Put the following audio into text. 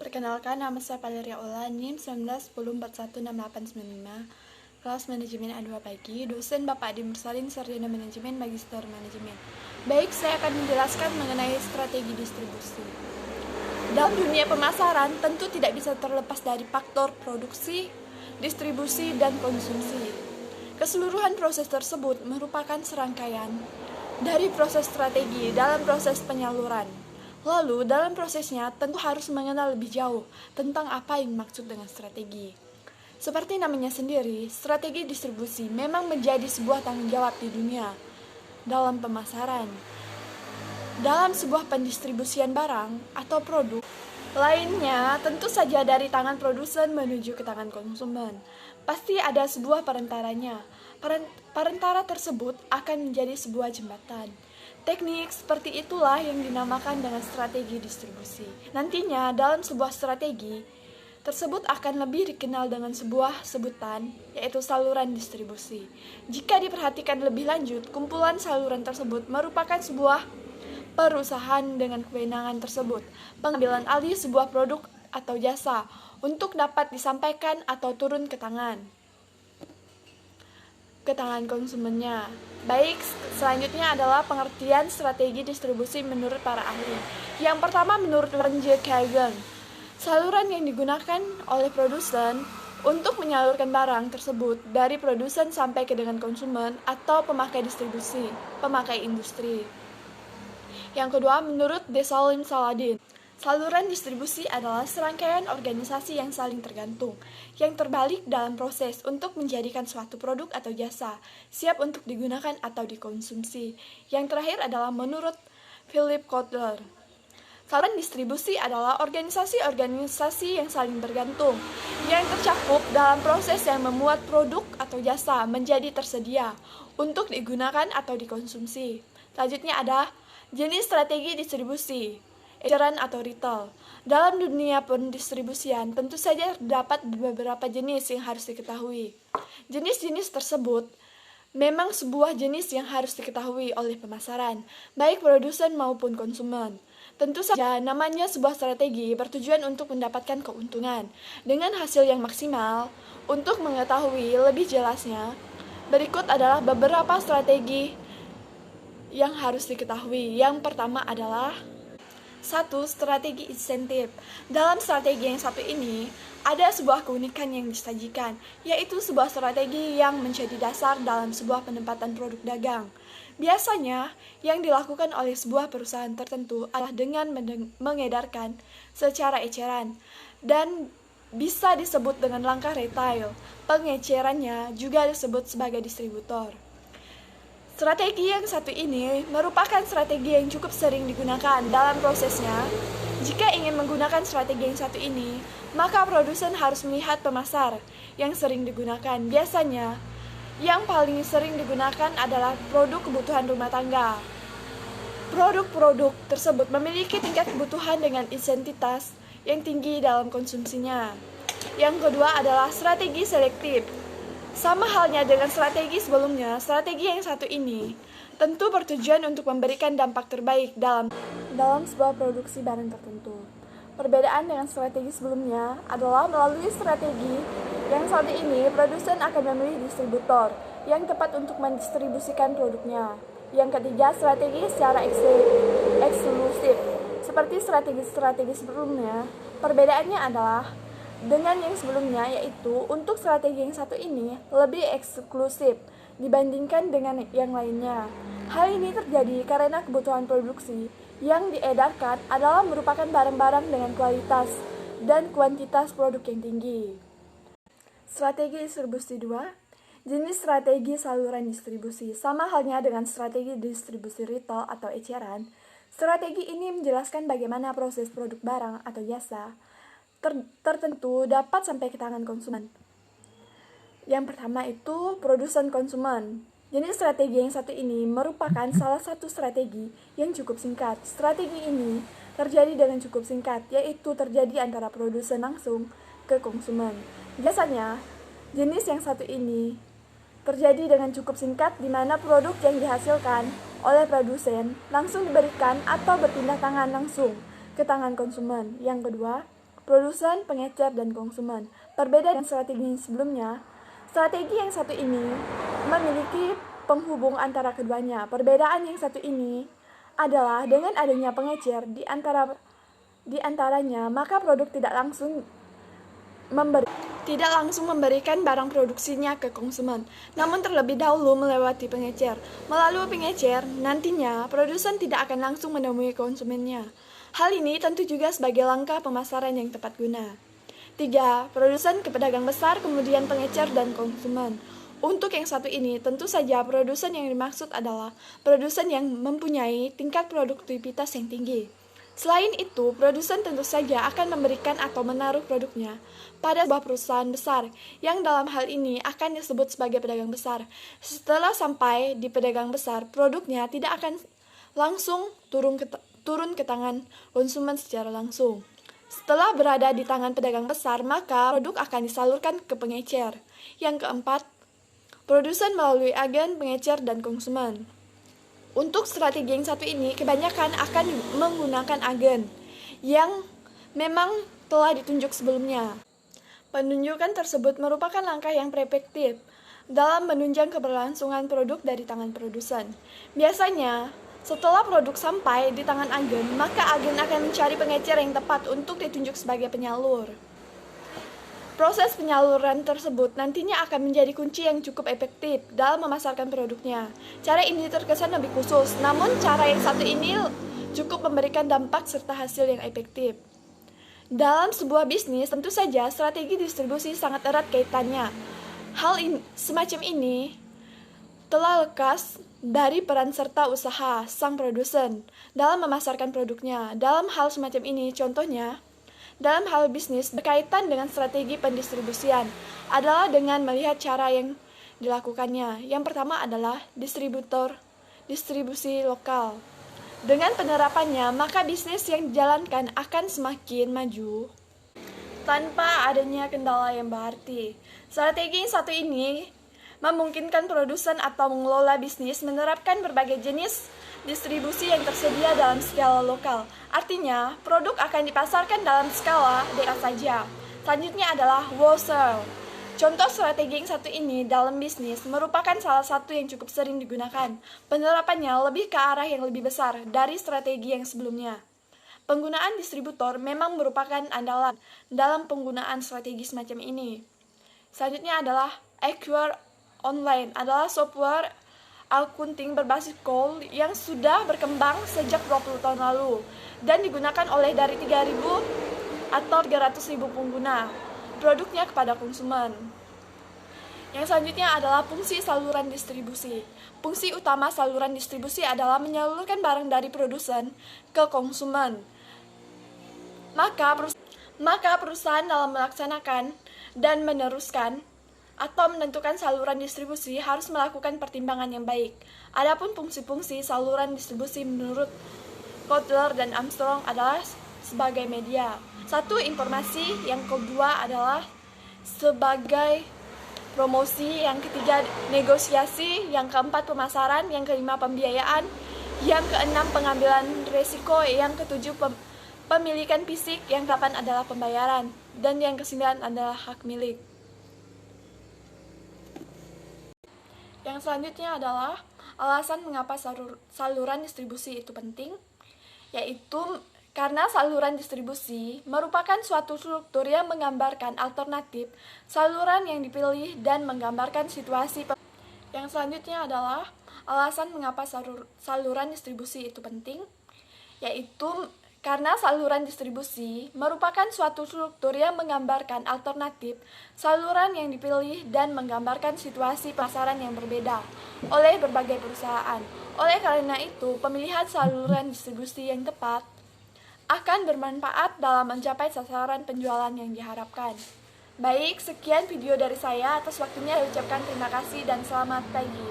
Perkenalkan, nama saya Valeria Ola, NIM 1910416895, kelas manajemen A2 pagi, dosen Bapak Adi Mursalin, Sarjana Manajemen, Magister Manajemen. Baik, saya akan menjelaskan mengenai strategi distribusi. Dalam dunia pemasaran, tentu tidak bisa terlepas dari faktor produksi, distribusi, dan konsumsi. Keseluruhan proses tersebut merupakan serangkaian dari proses strategi dalam proses penyaluran. Lalu, dalam prosesnya tentu harus mengenal lebih jauh tentang apa yang dimaksud dengan strategi. Seperti namanya sendiri, strategi distribusi memang menjadi sebuah tanggung jawab di dunia dalam pemasaran. Dalam sebuah pendistribusian barang atau produk lainnya, tentu saja dari tangan produsen menuju ke tangan konsumen. Pasti ada sebuah perantaranya. Perantara tersebut akan menjadi sebuah jembatan. Teknik seperti itulah yang dinamakan dengan strategi distribusi. Nantinya dalam sebuah strategi tersebut akan lebih dikenal dengan sebuah sebutan, yaitu saluran distribusi. Jika diperhatikan lebih lanjut, kumpulan saluran tersebut merupakan sebuah perusahaan dengan kewenangan tersebut, pengambilan alih sebuah produk atau jasa untuk dapat disampaikan atau turun ke tangan konsumennya. Baik, selanjutnya adalah pengertian strategi distribusi menurut para ahli. Yang pertama, menurut Warren J. Kagan, saluran yang digunakan oleh produsen untuk menyalurkan barang tersebut dari produsen sampai ke dengan konsumen atau pemakai distribusi, pemakai industri. Yang kedua, menurut Desalim Saladin, saluran distribusi adalah serangkaian organisasi yang saling tergantung, yang terbalik dalam proses untuk menjadikan suatu produk atau jasa siap untuk digunakan atau dikonsumsi. Yang terakhir adalah menurut Philip Kotler, saluran distribusi adalah organisasi-organisasi yang saling bergantung, yang tercakup dalam proses yang membuat produk atau jasa menjadi tersedia untuk digunakan atau dikonsumsi. Selanjutnya ada jenis strategi distribusi, eceran atau retail. Dalam dunia pendistribusian, tentu saja terdapat beberapa jenis yang harus diketahui. Jenis-jenis tersebut memang sebuah jenis yang harus diketahui oleh pemasaran, baik produsen maupun konsumen. Tentu saja namanya sebuah strategi bertujuan untuk mendapatkan keuntungan dengan hasil yang maksimal. Untuk mengetahui lebih jelasnya, berikut adalah beberapa strategi yang harus diketahui. Yang pertama adalah 1. Strategi insentif. Dalam strategi yang satu ini, ada sebuah keunikan yang disajikan, yaitu sebuah strategi yang menjadi dasar dalam sebuah penempatan produk dagang. Biasanya, yang dilakukan oleh sebuah perusahaan tertentu adalah dengan mengedarkan secara eceran, dan bisa disebut dengan langkah retail. Pengecerannya juga disebut sebagai distributor. Strategi yang satu ini merupakan strategi yang cukup sering digunakan dalam prosesnya. Jika ingin menggunakan strategi yang satu ini, maka produsen harus melihat pemasar yang sering digunakan. Biasanya, yang paling sering digunakan adalah produk kebutuhan rumah tangga. Produk-produk tersebut memiliki tingkat kebutuhan dengan intensitas yang tinggi dalam konsumsinya. Yang kedua adalah strategi selektif. Sama halnya dengan strategi sebelumnya, strategi yang satu ini tentu bertujuan untuk memberikan dampak terbaik dalam sebuah produksi barang tertentu. Perbedaan dengan strategi sebelumnya adalah melalui strategi yang satu ini, produsen akan memilih distributor yang tepat untuk mendistribusikan produknya. Yang ketiga, strategi secara eksklusif. Seperti strategi-strategi sebelumnya, perbedaannya adalah dengan yang sebelumnya, yaitu untuk strategi yang satu ini lebih eksklusif dibandingkan dengan yang lainnya. Hal ini terjadi karena kebutuhan produksi yang diedarkan adalah merupakan barang-barang dengan kualitas dan kuantitas produk yang tinggi. Strategi distribusi 2. Jenis strategi saluran distribusi. Sama halnya dengan strategi distribusi retail atau eceran, strategi ini menjelaskan bagaimana proses produk barang atau jasa tertentu dapat sampai ke tangan konsumen. Yang pertama itu produsen konsumen. Jenis strategi yang satu ini merupakan salah satu strategi yang cukup singkat. Strategi ini terjadi dengan cukup singkat, yaitu terjadi antara produsen langsung ke konsumen. Biasanya, jenis yang satu ini terjadi dengan cukup singkat di mana produk yang dihasilkan oleh produsen langsung diberikan atau berpindah tangan langsung ke tangan konsumen. Yang kedua, produsen, pengecer, dan konsumen. Berbeda dengan strategi sebelumnya, strategi yang satu ini memiliki penghubung antara keduanya. Perbedaan yang satu ini adalah dengan adanya pengecer di antaranya, maka produk tidak langsung memberikan barang produksinya ke konsumen, namun terlebih dahulu melewati pengecer. Melalui pengecer, nantinya produsen tidak akan langsung menemui konsumennya. Hal ini tentu juga sebagai langkah pemasaran yang tepat guna. 3. Produsen ke pedagang besar, kemudian pengecer dan konsumen. Untuk yang satu ini, tentu saja produsen yang dimaksud adalah produsen yang mempunyai tingkat produktivitas yang tinggi. Selain itu, produsen tentu saja akan memberikan atau menaruh produknya pada sebuah perusahaan besar, yang dalam hal ini akan disebut sebagai pedagang besar. Setelah sampai di pedagang besar, produknya tidak akan langsung turun ke tangan konsumen secara langsung. Setelah berada di tangan pedagang besar, maka produk akan disalurkan ke pengecer. Yang keempat, produsen melalui agen, pengecer, dan konsumen. Untuk strategi yang satu ini, kebanyakan akan menggunakan agen yang memang telah ditunjuk sebelumnya. Penunjukan tersebut merupakan langkah yang preventif dalam menunjang keberlangsungan produk dari tangan produsen. Biasanya, setelah produk sampai di tangan agen, maka agen akan mencari pengecer yang tepat untuk ditunjuk sebagai penyalur. Proses penyaluran tersebut nantinya akan menjadi kunci yang cukup efektif dalam memasarkan produknya. Cara ini terkesan lebih khusus, namun cara yang satu ini cukup memberikan dampak serta hasil yang efektif. Dalam sebuah bisnis, tentu saja strategi distribusi sangat erat kaitannya. Semacam ini telah lekas dari peran serta usaha sang produsen dalam memasarkan produknya. Dalam hal semacam ini, contohnya, dalam hal bisnis berkaitan dengan strategi pendistribusian adalah dengan melihat cara yang dilakukannya. Yang pertama adalah distribusi lokal. Dengan penerapannya, maka bisnis yang dijalankan akan semakin maju tanpa adanya kendala yang berarti. Strategi yang satu ini memungkinkan produsen atau mengelola bisnis menerapkan berbagai jenis distribusi yang tersedia dalam skala lokal. Artinya, produk akan dipasarkan dalam skala daerah saja. Selanjutnya adalah wholesale. Contoh strategi yang satu ini dalam bisnis merupakan salah satu yang cukup sering digunakan. Penerapannya lebih ke arah yang lebih besar dari strategi yang sebelumnya. Penggunaan distributor memang merupakan andalan dalam penggunaan strategi semacam ini. Selanjutnya adalah Acquire Online, adalah software accounting berbasis call yang sudah berkembang sejak 20 tahun lalu dan digunakan oleh dari 3.000 atau 300.000 pengguna produknya kepada konsumen. Yang selanjutnya adalah fungsi saluran distribusi. Fungsi utama saluran distribusi adalah menyalurkan barang dari produsen ke konsumen. Maka perusahaan dalam melaksanakan dan meneruskan atau menentukan saluran distribusi harus melakukan pertimbangan yang baik. Adapun fungsi-fungsi saluran distribusi menurut Kotler dan Armstrong adalah sebagai media. Satu, informasi. Yang kedua adalah sebagai promosi. Yang ketiga, negosiasi. Yang keempat, pemasaran. Yang kelima, pembiayaan. Yang keenam, pengambilan risiko. Yang ketujuh, pemilikan fisik. Yang delapan adalah pembayaran. Dan yang kesembilan adalah hak milik. Yang selanjutnya adalah alasan mengapa saluran distribusi itu penting, yaitu karena saluran distribusi merupakan suatu struktur yang menggambarkan alternatif saluran yang dipilih dan menggambarkan situasi. Yang selanjutnya adalah alasan mengapa saluran distribusi itu penting, yaitu karena saluran distribusi merupakan suatu struktur yang menggambarkan alternatif saluran yang dipilih dan menggambarkan situasi pasaran yang berbeda oleh berbagai perusahaan. Oleh karena itu, pemilihan saluran distribusi yang tepat akan bermanfaat dalam mencapai sasaran penjualan yang diharapkan. Baik, sekian video dari saya. Atas waktunya saya ucapkan terima kasih dan selamat pagi.